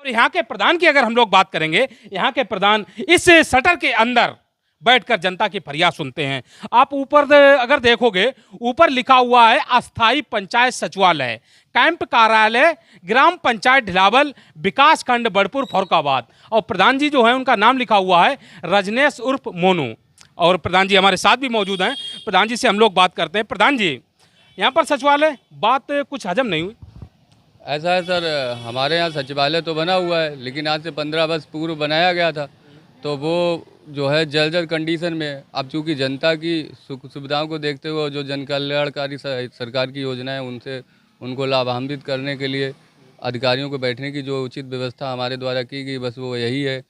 और यहाँ के प्रधान की अगर हम लोग बात करेंगे, यहाँ के प्रधान इस शटर के अंदर बैठकर जनता की फरियाद सुनते हैं। आप ऊपर अगर देखोगे, ऊपर लिखा हुआ है अस्थाई पंचायत सचिवालय, कैंप कार्यालय, ग्राम पंचायत ढिलावल, विकास खंड बड़पुर, फरुखाबाद। और प्रधान जी जो है उनका नाम लिखा हुआ है रजनेश उर्फ मोनू। और प्रधान जी हमारे साथ भी मौजूद हैं। प्रधान जी से हम लोग बात करते हैं। प्रधान जी, यहाँ पर सचिवालय, बात कुछ हजम नहीं हुई। ऐसा है सर, हमारे यहाँ सचिवालय तो बना हुआ है, लेकिन आज से 15 वर्ष पूर्व बनाया गया था, तो वो जो है जर्जर कंडीशन में है। अब चूँकि जनता की सुख सुविधाओं को देखते हुए जो जन कल्याणकारी सरकार की योजना है उनसे उनको लाभान्वित करने के लिए अधिकारियों को बैठने की जो उचित व्यवस्था हमारे द्वारा की गई, बस वो यही है।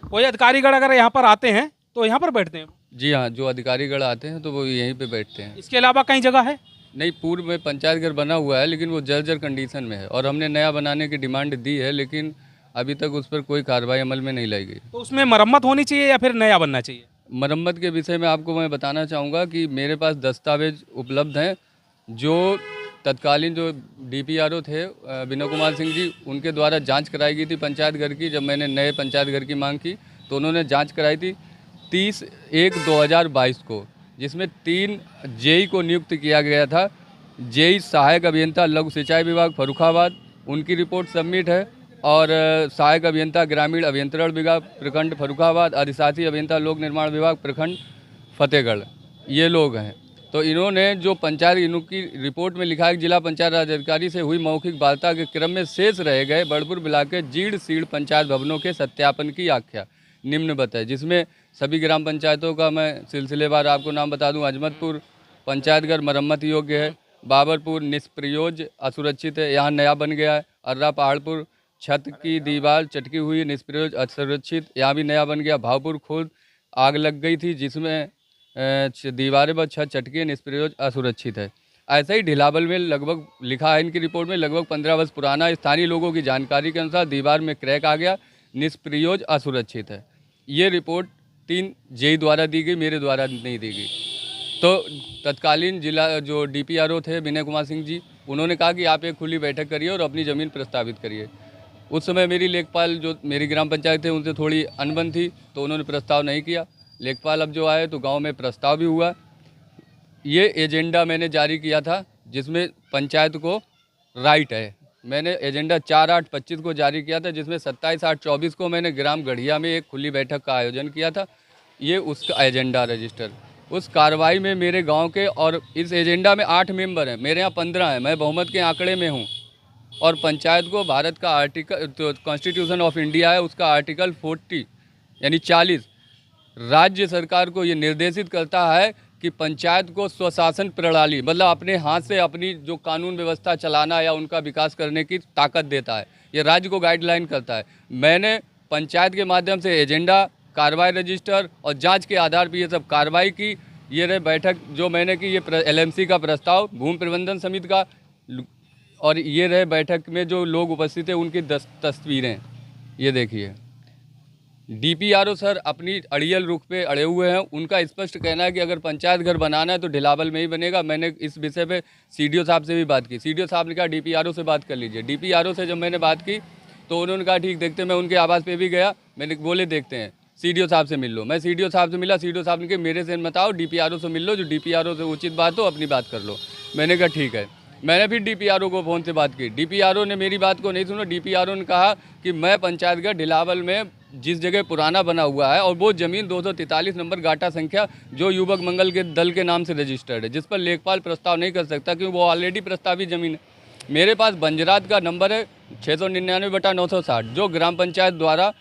कोई अधिकारीगण अगर यहाँ पर आते हैं तो यहाँ पर बैठते हैं? जी हाँ, जो अधिकारीगण आते हैं तो वो यहीं पे बैठते हैं। इसके अलावा कई जगह है? नहीं, पूर्व में पंचायत घर बना हुआ है, लेकिन वो जर्जर कंडीशन में है और हमने नया बनाने की डिमांड दी है, लेकिन अभी तक उस पर कोई कार्रवाई अमल में नहीं लाई गई। तो उसमें मरम्मत होनी चाहिए या फिर नया बनना चाहिए? मरम्मत के विषय में आपको मैं बताना चाहूँगा कि मेरे पास दस्तावेज उपलब्ध हैं, जो तत्कालीन जो डीपीआरओ थे विनय कुमार सिंह जी, उनके द्वारा जांच कराई गई थी पंचायत घर की। जब मैंने नए पंचायत घर की मांग की तो उन्होंने जांच कराई थी 30/1/2022 को, जिसमें 3 जेई को नियुक्त किया गया था। जेई सहायक अभियंता लघु सिंचाई विभाग फर्रुखाबाद, उनकी रिपोर्ट सबमिट है, और सहायक अभियंता ग्रामीण अभियंत्रण विभाग प्रखंड फर्रुखाबाद, अधिशासी अभियंता लोक निर्माण विभाग प्रखंड फतेहगढ़, ये लोग हैं। तो इन्होंने जो पंचायत इनकी रिपोर्ट में लिखा है कि जिला पंचायत राज अधिकारी से हुई मौखिक वार्ता के क्रम में शेष रह गए बड़पुर ब्लॉक के जीर्ण शीर्ण पंचायत भवनों के सत्यापन की आख्या निम्नवत है, जिसमें सभी ग्राम पंचायतों का मैं सिलसिलेवार आपको नाम बता दूं। अजमतपुर पंचायत घर मरम्मत योग्य है, बाबरपुर निष्प्रयोज असुरक्षित है, यहाँ नया बन गया है। अर्रा पहाड़पुर छत की दीवार चटकी हुई निष्प्रयोज असुरक्षित, यहाँ भी नया बन गया। भावपुर खुद आग लग गई थी, जिसमें दीवारें व छत चटकी निष्प्रयोज असुरक्षित है। ऐसा ही ढिलावल में लगभग लिखा है इनकी रिपोर्ट में, लगभग 15 वर्ष पुराना, स्थानीय लोगों की जानकारी के अनुसार दीवार में क्रैक आ गया, निष्प्रयोज असुरक्षित है। ये रिपोर्ट 3 जेई द्वारा दी गई, मेरे द्वारा नहीं दी गई। तो तत्कालीन जिला जो डीपीआरओ थे विनय कुमार सिंह जी, उन्होंने कहा कि आप एक खुली बैठक करिए और अपनी ज़मीन प्रस्तावित करिए। उस समय मेरी लेखपाल जो मेरी ग्राम पंचायत थे उनसे थोड़ी अनबन थी, तो उन्होंने प्रस्ताव नहीं किया। लेखपाल अब जो आए तो गांव में प्रस्ताव भी हुआ। ये एजेंडा मैंने जारी किया था, जिसमें पंचायत को राइट है। मैंने एजेंडा 4/8/25 को जारी किया था, जिसमें 27/8/24 को मैंने ग्राम गढ़िया में एक खुली बैठक का आयोजन किया था। ये उसका एजेंडा रजिस्टर, उस कार्रवाई में मेरे गांव के, और इस एजेंडा में 8 मेंबर हैं, मेरे यहाँ 15 हैं, मैं बहुमत के आंकड़े में हूँ। और पंचायत को भारत का आर्टिकल तो कॉन्स्टिट्यूशन ऑफ इंडिया है, उसका आर्टिकल 40 यानी 40 राज्य सरकार को ये निर्देशित करता है कि पंचायत को स्वशासन प्रणाली, मतलब अपने हाथ से अपनी जो कानून व्यवस्था चलाना या उनका विकास करने की ताकत देता है। ये राज्य को गाइडलाइन करता है। मैंने पंचायत के माध्यम से एजेंडा, कार्रवाई रजिस्टर और जांच के आधार पर ये सब कार्रवाई की। ये रहे बैठक जो मैंने की, ये LMC का प्रस्ताव, भूमि प्रबंधन समिति का, और ये रहे बैठक में जो लोग उपस्थित थे उनकी 10 तस्वीरें, ये देखिए। डीपीआरओ सर अपनी अड़ियल रुख पे अड़े हुए हैं। उनका स्पष्ट कहना है कि अगर पंचायत घर बनाना है तो ढिलावल में ही बनेगा। मैंने इस विषय पे सीडीओ साहब से भी बात की। सीडीओ साहब ने कहा डीपीआरओ से बात कर लीजिए। डीपीआरओ से जब मैंने बात की तो उन्होंने कहा ठीक देखते हैं। मैं उनके आवास पे भी गया, मैंने बोले देखते हैं, सीडीओ साहब से मिल लो। मैं सीडीओ साहब से मिला, सीडीओ साहब ने कहा मेरे से मत आओ, डीपीआरओ से मिल लो, जो डीपीआरओ से उचित बात हो अपनी बात कर लो। मैंने कहा ठीक है। मैंने फिर डीपीआरओ को फ़ोन से बात की, डीपीआरओ ने मेरी बात को नहीं सुना। डीपीआरओ ने कहा कि मैं पंचायत घर ढिलावल में जिस जगह पुराना बना हुआ है और वो ज़मीन 243 नंबर गाटा संख्या जो युवक मंगल के दल के नाम से रजिस्टर्ड है, जिस पर लेखपाल प्रस्ताव नहीं कर सकता क्योंकि वो ऑलरेडी प्रस्तावित ज़मीन है। मेरे पास बंजरात का नंबर है 699/960, जो ग्राम पंचायत द्वारा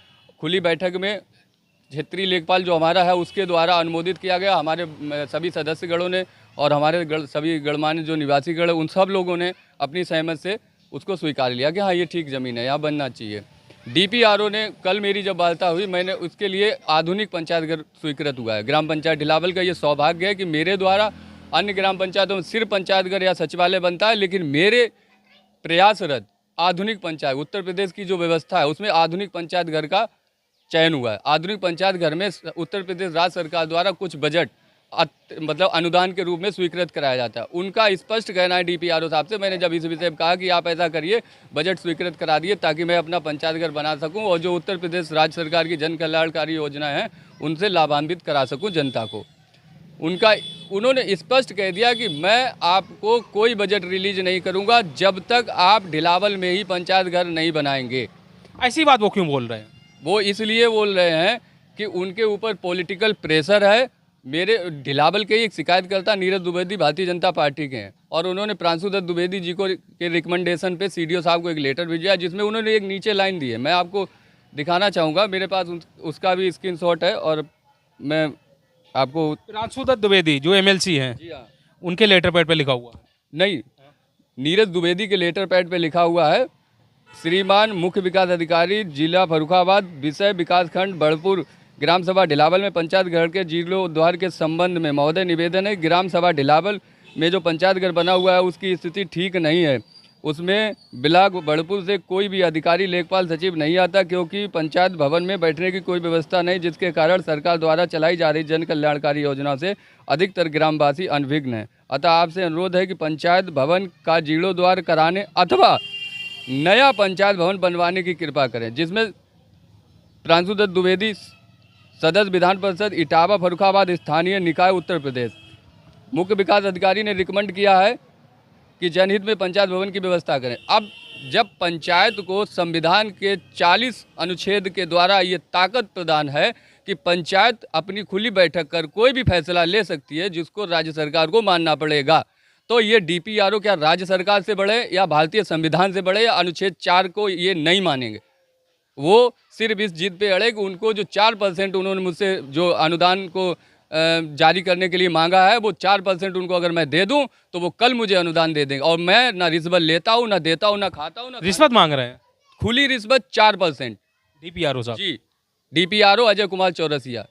खुली बैठक में क्षेत्रीय लेखपाल जो हमारा है उसके द्वारा अनुमोदित किया गया। हमारे सभी सदस्यगणों ने और हमारे सभी गणमान्य जो निवासी गण, उन सब लोगों ने अपनी सहमत से उसको स्वीकार लिया कि हाँ ये ठीक ज़मीन है, यहाँ बनना चाहिए। डीपीआरओ ने कल मेरी जब वार्ता हुई, मैंने उसके लिए आधुनिक पंचायत घर स्वीकृत हुआ है। ग्राम पंचायत ढिलावल का ये सौभाग्य है कि मेरे द्वारा अन्य ग्राम पंचायतों में सिर्फ पंचायत घर या सचिवालय बनता है, लेकिन मेरे प्रयासरत आधुनिक पंचायत, उत्तर प्रदेश की जो व्यवस्था है उसमें आधुनिक पंचायत घर का चयन हुआ है। आधुनिक पंचायत घर में उत्तर प्रदेश राज्य सरकार द्वारा कुछ बजट मतलब अनुदान के रूप में स्वीकृत कराया जाता है। उनका स्पष्ट कहना है डीपीआरओ साहब से, मैंने जब इस विषय में कहा कि आप ऐसा करिए, बजट स्वीकृत करा दिए ताकि मैं अपना पंचायत घर बना सकूं और जो उत्तर प्रदेश राज्य सरकार की जन कल्याणकारी योजना है उनसे लाभान्वित करा सकूं जनता को। उन्होंने स्पष्ट कह दिया कि मैं आपको कोई बजट रिलीज नहीं करूंगा जब तक आप ढिलावल में ही पंचायत घर नहीं बनाएंगे। ऐसी बात वो क्यों बोल रहे हैं? वो इसलिए बोल रहे हैं कि उनके ऊपर पॉलिटिकल प्रेशर है। मेरे ढिलावल के ही एक शिकायतकर्ता नीरज द्विवेदी भारतीय जनता पार्टी के हैं और उन्होंने प्रांशु दत्त द्विवेदी जी को के रिकमेंडेशन पे सीडीओ साहब को एक लेटर भेजा जिसमें उन्होंने एक नीचे लाइन दी है, मैं आपको दिखाना चाहूँगा, मेरे पास उसका भी स्क्रीनशॉट है और मैं आपको। प्रांशु दत्त द्विवेदी जो एमएलसी हैं, जी हाँ, उनके लेटर पैड पे लिखा हुआ है? नहीं, नीरज द्विवेदी के लेटर पैड पे लिखा हुआ है, श्रीमान मुख्य विकास अधिकारी जिला फर्रुखाबाद, विषय विकासखंड बड़पुर, ग्राम सभा ढिलावल में पंचायत घर के जीर्णोद्धार के संबंध में महोदय निवेदन है। ग्राम सभा ढिलावल में जो पंचायत घर बना हुआ है उसकी स्थिति ठीक नहीं है, उसमें ब्लॉक बड़पुर से कोई भी अधिकारी लेखपाल सचिव नहीं आता क्योंकि पंचायत भवन में बैठने की कोई व्यवस्था नहीं, जिसके कारण सरकार द्वारा चलाई जा रही जन कल्याणकारी योजना से अधिकतर ग्रामवासी अनभिज्ञ हैं। अतः आपसे अनुरोध है कि पंचायत भवन का जीर्णोद्धार कराने अथवा नया पंचायत भवन बनवाने की कृपा करें, जिसमें प्रांशु दत्त द्विवेदी सदस्य विधान परिषद इटावा फर्रुखाबाद स्थानीय निकाय उत्तर प्रदेश। मुख्य विकास अधिकारी ने रिकमेंड किया है कि जनहित में पंचायत भवन की व्यवस्था करें। अब जब पंचायत को संविधान के 40 अनुच्छेद के द्वारा ये ताकत प्रदान है कि पंचायत अपनी खुली बैठक कर कोई भी फैसला ले सकती है जिसको राज्य सरकार को मानना पड़ेगा, तो ये डीपीआरओ क्या राज्य सरकार से बढ़े या भारतीय संविधान से बढ़े या अनुच्छेद 4 को ये नहीं मानेंगे। वो सिर्फ इस जिद पे अड़े कि उनको जो 4% उन्होंने मुझसे जो अनुदान को जारी करने के लिए मांगा है वो 4% उनको अगर मैं दे दूं तो वो कल मुझे अनुदान दे देंगे। और मैं ना रिश्वत लेता हूं, ना देता हूं, ना खाता हूं, ना रिश्वत मांग रहे हैं? खुली रिश्वत 4%। डीपीआरओ साहब जी, डीपीआरओ अजय कुमार चौरसिया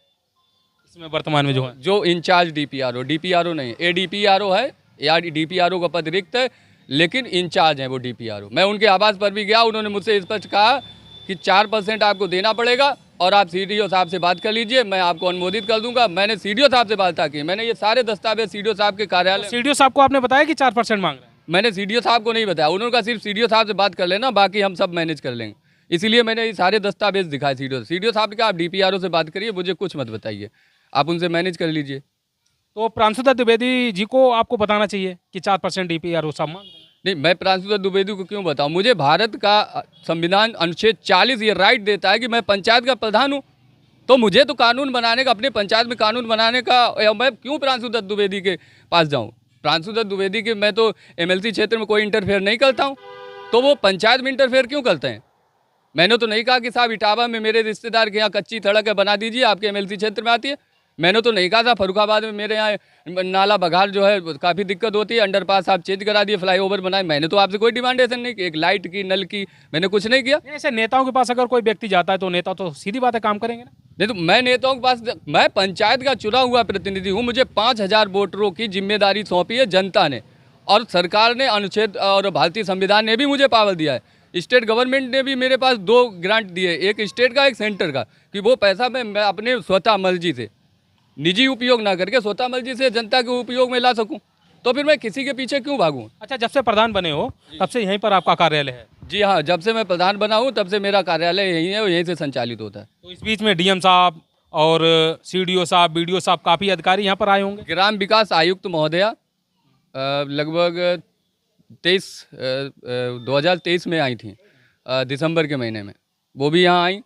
इसमें वर्तमान में जो है, जो इंचार्ज डीपीआरओ नहीं, एडीपीआरओ है या डीपीआरओ का पद रिक्त है लेकिन इंचार्ज है वो डीपीआरओ। मैं उनके आवास पर भी गया, उन्होंने मुझसे स्पष्ट कहा कि 4% आपको देना पड़ेगा और आप सीडीओ साहब से बात कर लीजिए, मैं आपको अनुमोदित कर दूंगा। मैंने सीडीओ साहब से बात की, मैंने ये सारे दस्तावेज सीडीओ साहब के कार्यालय। सीडीओ साहब को आपने बताया कि 4% मांग रहे हैं? मैंने सीडीओ साहब को नहीं बताया, उन्होंने कहा सिर्फ सीडीओ साहब से बात कर लेना, बाकी हम सब मैनेज कर लेंगे। इसीलिए मैंने ये सारे दस्तावेज दिखाए सीडीओ साहब का। आप डीपीआरओ से बात करिए, मुझे कुछ मत बताइए, आप उनसे मैनेज कर लीजिए। तो प्रांशु दत्त द्विवेदी जी को आपको बताना चाहिए कि 4% डीपीआरओ साहब मांग रहे हैं। नहीं, मैं प्रांशु दत्त द्विवेदी को क्यों बताऊं? मुझे भारत का संविधान अनुच्छेद 40 ये राइट देता है कि मैं पंचायत का प्रधान हूं, तो मुझे तो कानून बनाने का, अपने पंचायत में कानून बनाने का, मैं क्यों प्रांशु दत्त द्विवेदी के पास जाऊं? प्रांशु दत्त द्विवेदी के, मैं तो एमएलसी क्षेत्र में कोई इंटरफेयर नहीं करता हूं, तो वो पंचायत में इंटरफेयर क्यों करते हैं? मैंने तो नहीं कहा कि साहब इटावा में मेरे रिश्तेदार के यहाँ कच्ची सड़क है बना दीजिए, आपके एमएलसी क्षेत्र में आती है। मैंने तो नहीं कहा था फर्रुखाबाद में मेरे यहाँ नाला बघार जो है काफ़ी दिक्कत होती है, अंडरपास आप चेंज करा दिए, फ्लाईओवर बनाए। मैंने तो आपसे कोई डिमांडेशन नहीं की, एक लाइट की, नल की, मैंने कुछ नहीं किया। ऐसे नेताओं के पास अगर कोई व्यक्ति जाता है तो नेता तो सीधी बात है काम करेंगे ना। नहीं तो मैं नेताओं के पास, मैं पंचायत का चुना हुआ प्रतिनिधि हूँ, मुझे 5000 वोटरों की जिम्मेदारी सौंपी है जनता ने, और सरकार ने अनुच्छेद और भारतीय संविधान ने भी मुझे पावर दिया है। स्टेट गवर्नमेंट ने भी मेरे पास 2 ग्रांट दिए, एक स्टेट का एक सेंटर का, कि वो पैसा मैं अपने स्वतः मर्जी से, निजी उपयोग ना करके स्वतः मर्जी से जनता के उपयोग में ला सकूं। तो फिर मैं किसी के पीछे क्यों भागूं? अच्छा, जब से प्रधान बने हो तब से यहीं पर आपका कार्यालय है? जी हाँ, जब से मैं प्रधान बना हूं तब से मेरा कार्यालय यहीं है और यहीं से संचालित होता है। तो इस बीच में डीएम साहब और सीडीओ साहब, बीडीओ साहब, काफ़ी अधिकारी यहाँ पर आए होंगे? ग्राम विकास आयुक्त महोदया लगभग 2023 में आई थी, दिसंबर के महीने में, वो भी यहाँ आई।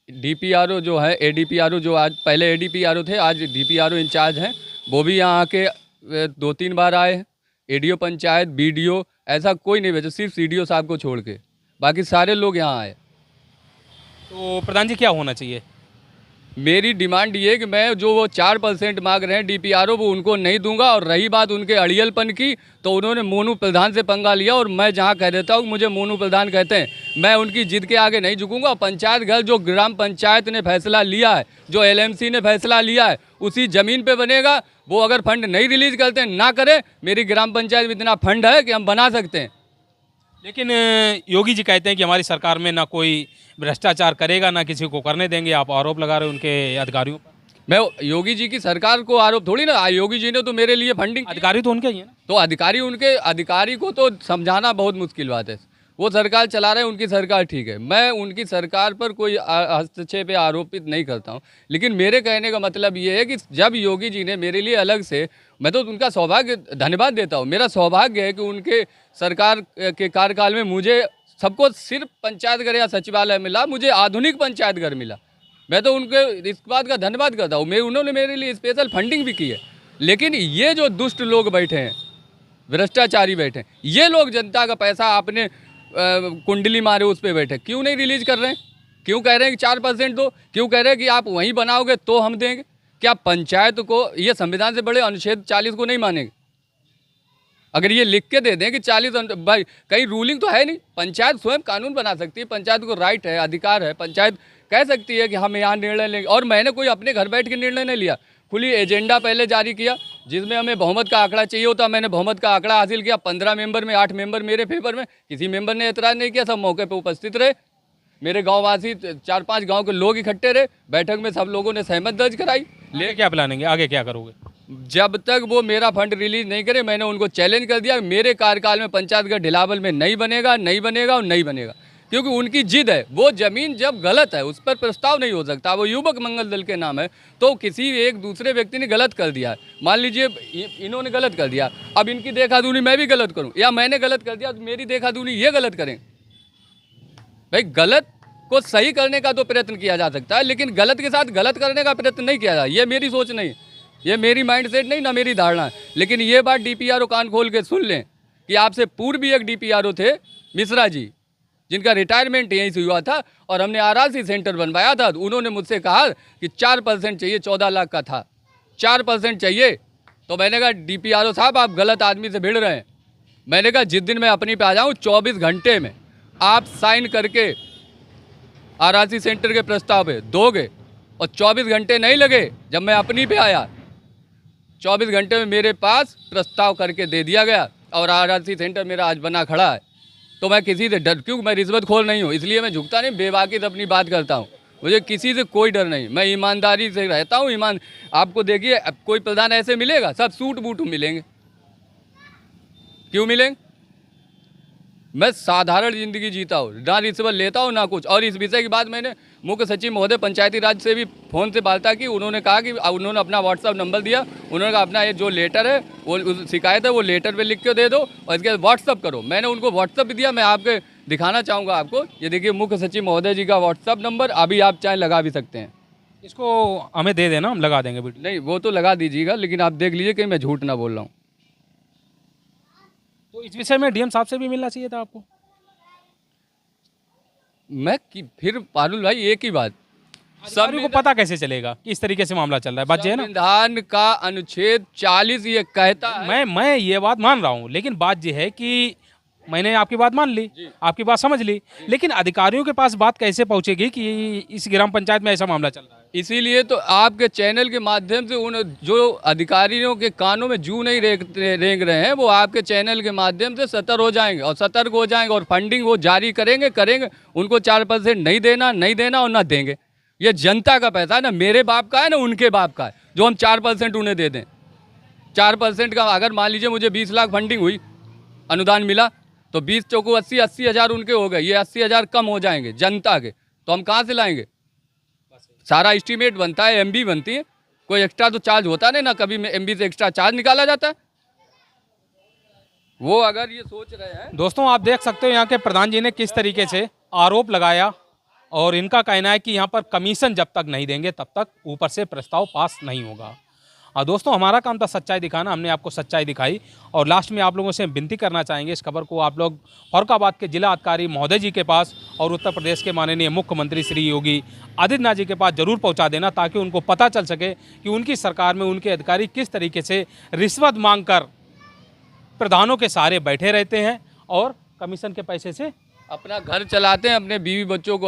डीपीआरओ जो है, एडीपीआरओ जो आज, पहले एडीपीआरओ थे, आज डीपीआरओ इंचार्ज हैं, वो भी यहाँ आके 2-3 बार आए हैं। एडीओ पंचायत, बीडीओ, ऐसा कोई नहीं भेजा, सिर्फ सीडीओ साहब को छोड़ के बाकी सारे लोग यहाँ आए। तो प्रधान जी क्या होना चाहिए? मेरी डिमांड ये है कि मैं जो वो 4% मांग रहे हैं डीपीआरओ, वो उनको नहीं दूंगा। और रही बात उनके अड़ियलपन की, तो उन्होंने मोनू प्रधान से पंगा लिया, और मैं जहां कह देता हूं मुझे मोनू प्रधान कहते हैं, मैं उनकी जिद के आगे नहीं झुकूंगा। पंचायत घर जो ग्राम पंचायत ने फैसला लिया है, जो एलएमसी ने फैसला लिया है, उसी ज़मीन पर बनेगा। वो अगर फंड नहीं रिलीज करते ना करें, मेरी ग्राम पंचायत में इतना फंड है कि हम बना सकते हैं। लेकिन योगी जी कहते हैं कि हमारी सरकार में ना कोई भ्रष्टाचार करेगा, ना किसी को करने देंगे। आप आरोप लगा रहे हैं उनके अधिकारियों पर। मैं योगी जी की सरकार को आरोप थोड़ी ना, योगी जी ने तो मेरे लिए फंडिंग की। अधिकारी तो उनके ही है ना। तो अधिकारी को तो समझाना बहुत मुश्किल बात है। वो सरकार चला रहे हैं, उनकी सरकार ठीक है, मैं उनकी सरकार पर कोई हस्तक्षेप या आरोपित नहीं करता हूँ। लेकिन मेरे कहने का मतलब ये है कि जब योगी जी ने मेरे लिए अलग से, मैं तो उनका धन्यवाद देता हूँ। मेरा सौभाग्य है कि उनके सरकार के कार्यकाल में मुझे सबको सिर्फ पंचायत घर या सचिवालय मिला, मुझे आधुनिक पंचायत घर मिला। मैं तो उनके इस बात का धन्यवाद करता हूँ। उन्होंने मेरे लिए स्पेशल फंडिंग भी की है। लेकिन ये जो दुष्ट लोग बैठे हैं, भ्रष्टाचारी बैठे हैं, ये लोग जनता का पैसा आपने कुंडली मारे उस पर बैठे, क्यों नहीं रिलीज कर रहे हैं? क्यों कह रहे हैं कि 4% दो? क्यों कह रहे हैं कि आप वहीं बनाओगे तो हम देंगे? क्या पंचायत को, ये संविधान से बड़े अनुच्छेद 40 को नहीं मानेंगे? अगर ये लिख के दे दें कि 40, भाई कहीं रूलिंग तो है नहीं। पंचायत स्वयं कानून बना सकती है, पंचायत को राइट है, अधिकार है, पंचायत कह सकती है कि हम यहाँ निर्णय लेंगे। और मैंने कोई अपने घर बैठ के निर्णय नहीं लिया, खुली एजेंडा पहले जारी किया जिसमें हमें बहुमत का आंकड़ा चाहिए होता। मैंने बहुमत का आंकड़ा हासिल किया। 15 मेंबर में 8 मेंबर मेरे फेवर में, किसी मेंबर ने एतराज़ नहीं किया, सब मौके पर उपस्थित रहे। मेरे गाँववासी 4-5 गाँव के लोग इकट्ठे रहे, बैठक में सब लोगों ने सहमत दर्ज कराई। ले क्या प्लानिंग है, आगे क्या करोगे? जब तक वो मेरा फंड रिलीज नहीं करे, मैंने उनको चैलेंज कर दिया, मेरे कार्यकाल में पंचायत घर ढिलावल में नहीं बनेगा, नहीं बनेगा और नहीं बनेगा। क्योंकि उनकी जिद है, वो ज़मीन जब गलत है उस पर प्रस्ताव नहीं हो सकता। वो युवक मंगल दल के नाम है, तो किसी एक दूसरे व्यक्ति ने गलत कर दिया, मान लीजिए इन्होंने गलत कर दिया, अब इनकी देखादूनी मैं भी गलत करूं, या मैंने गलत कर दिया तो मेरी देखादूनी ये गलत करें। भाई गलत को सही करने का तो प्रयत्न किया जा सकता है, लेकिन गलत के साथ गलत करने का प्रयत्न नहीं किया जाए। ये मेरी सोच नहीं, ये मेरी माइंडसेट नहीं, ना मेरी धारणा है। लेकिन ये बात डीपीआरओ कान खोल के सुन लें कि आपसे पूर्व भी एक डीपीआरओ थे मिश्रा जी, जिनका रिटायरमेंट यहीं से हुआ था और हमने आरआरसी सेंटर बनवाया था। तो उन्होंने मुझसे कहा कि 4% चाहिए, 14 लाख का था, 4% चाहिए। तो मैंने कहा डीपीआरओ साहब आप गलत आदमी से भिड़ रहे हैं। मैंने कहा जिस दिन मैं अपनी पे आ जाऊँ 24 घंटे में आप साइन करके आरआरसी सेंटर के प्रस्ताव पे दोगे, और 24 घंटे नहीं लगे। जब मैं अपनी पे आया 24 घंटे में मेरे पास प्रस्ताव करके दे दिया गया और आरआरसी सेंटर मेरा आज बना खड़ा है। तो मैं किसी से डर, क्योंकि मैं रिश्वतखोर नहीं हूँ, इसलिए मैं झुकता नहीं, बेबाकी से अपनी बात करता हूँ। मुझे किसी से कोई डर नहीं, मैं ईमानदारी से रहता हूँ। आपको देखिए, अब कोई प्रधान ऐसे मिलेगा, सब सूट बूट मिलेंगे। क्यों मिलेंगे? मैं साधारण जिंदगी जीता हूँ, ना रिश्वत लेता हूँ ना कुछ। और इस विषय की बात मैंने मुख्य सचिव महोदय पंचायती राज से भी फ़ोन से वार्ता की। उन्होंने कहा कि उन्होंने अपना व्हाट्सअप नंबर दिया, उन्होंने कहा अपना ये जो लेटर है वो शिकायत है वो लेटर पे लिख के दे दो और इसके बाद व्हाट्सअप करो। मैंने उनको व्हाट्सअप भी दिया, मैं आपके दिखाना चाहूँगा आपको। ये देखिए मुख्य सचिव महोदय जी का व्हाट्सअप नंबर, अभी आप चाहे लगा भी सकते हैं। इसको हमें दे देना, हम लगा देंगे वीडियो। नहीं वो तो लगा दीजिएगा, लेकिन आप देख लीजिए कहीं मैं झूठ ना बोल रहा हूँ। तो इस विषय में डीएम साहब से भी मिलना चाहिए था आपको। फिर पारुल भाई एक ही बात, सभी को पता कैसे चलेगा कि इस तरीके से मामला चल रहा है? बात ये है ना, संविधान का अनुच्छेद 40 ये कहता है। मैं ये बात मान रहा हूँ, लेकिन बात ये है कि मैंने आपकी बात मान ली, आपकी बात समझ ली, लेकिन अधिकारियों के पास बात कैसे पहुंचेगी कि इस ग्राम पंचायत में ऐसा मामला चल रहा है? इसीलिए तो आपके चैनल के माध्यम से उन जो अधिकारियों के कानों में जू नहीं रेंग रहे हैं, वो आपके चैनल के माध्यम से सतर्क हो जाएंगे और सतर्क हो जाएंगे और फंडिंग वो जारी करेंगे। उनको 4% नहीं देना और ना देंगे। ये जनता का पैसा है, ना मेरे बाप का है ना उनके बाप का है, जो हम 4% उन्हें दे दें। 4% का अगर मान लीजिए मुझे 20 लाख फंडिंग हुई, अनुदान मिला, तो 20 चौको 80 हज़ार उनके हो गए, ये 80 हज़ार कम हो जाएंगे जनता के, तो हम कहाँ से लाएंगे? सारा एस्टीमेट बनता है, एमबी बनती है, कोई एक्स्ट्रा तो चार्ज होता नहीं ना, कभी एमबी से एक्स्ट्रा चार्ज निकाला जाता है। वो अगर ये सोच रहे हैं। दोस्तों आप देख सकते हो यहाँ के प्रधान जी ने किस तरीके से आरोप लगाया, और इनका कहना है कि यहाँ पर कमीशन जब तक नहीं देंगे तब तक ऊपर से प्रस्ताव पास नहीं होगा। दोस्तों हमारा काम था सच्चाई दिखाना, हमने आपको सच्चाई दिखाई, और लास्ट में आप लोगों से विनती करना चाहेंगे इस खबर को आप लोग फर्रुखाबाद के जिला अधिकारी महोदय जी के पास और उत्तर प्रदेश के माननीय मुख्यमंत्री श्री योगी आदित्यनाथ जी के पास जरूर पहुंचा देना, ताकि उनको पता चल सके कि उनकी सरकार में उनके अधिकारी किस तरीके से रिश्वत मांगकर प्रधानों के सहारे बैठे रहते हैं और कमीशन के पैसे से अपना घर चलाते हैं, अपने बीवी बच्चों को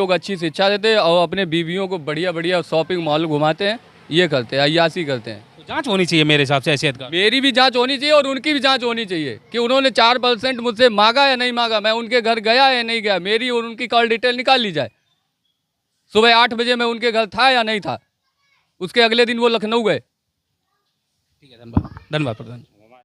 अच्छी शिक्षा देते हैं और अपने बीवियों को बढ़िया शॉपिंग मॉल घुमाते हैं, ये करते हैं, अय्यासी करते हैं। तो जांच होनी चाहिए मेरे हिसाब से ऐसे का। मेरी भी जांच होनी चाहिए और उनकी भी जांच होनी चाहिए कि उन्होंने 4% मुझसे मांगा या नहीं मांगा, मैं उनके घर गया या नहीं गया, मेरी और उनकी कॉल डिटेल निकाल ली जाए। सुबह 8 बजे मैं उनके घर था या नहीं था, उसके अगले दिन वो लखनऊ गए। ठीक है, धन्यवाद, धन्यवाद प्रधान।